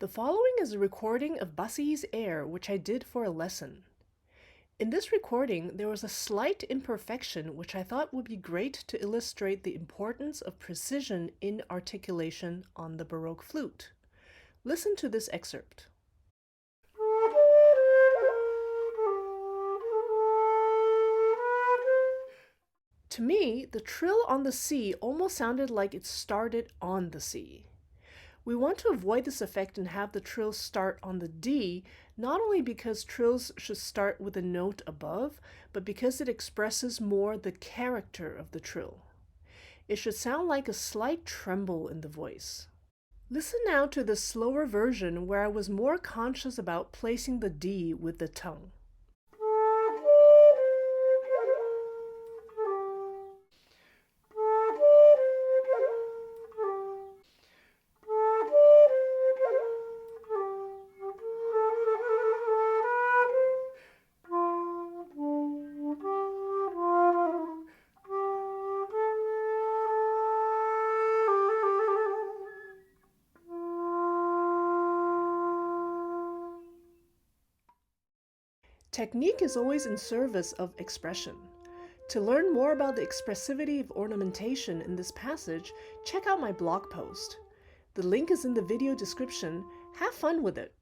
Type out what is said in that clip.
The following is a recording of Bacilly's air, which I did for a lesson. In this recording, there was a slight imperfection which I thought would be great to illustrate the importance of precision in articulation on the Baroque flute. Listen to this excerpt. To me, the trill on the C almost sounded like it started on the C. We want to avoid this effect and have the trill start on the D, not only because trills should start with a note above, but because it expresses more the character of the trill. It should sound like a slight tremble in the voice. Listen now to the slower version where I was more conscious about placing the D with the tongue. Technique is always in service of expression. To learn more about the expressivity of ornamentation in this passage, check out my blog post. The link is in the video description. Have fun with it!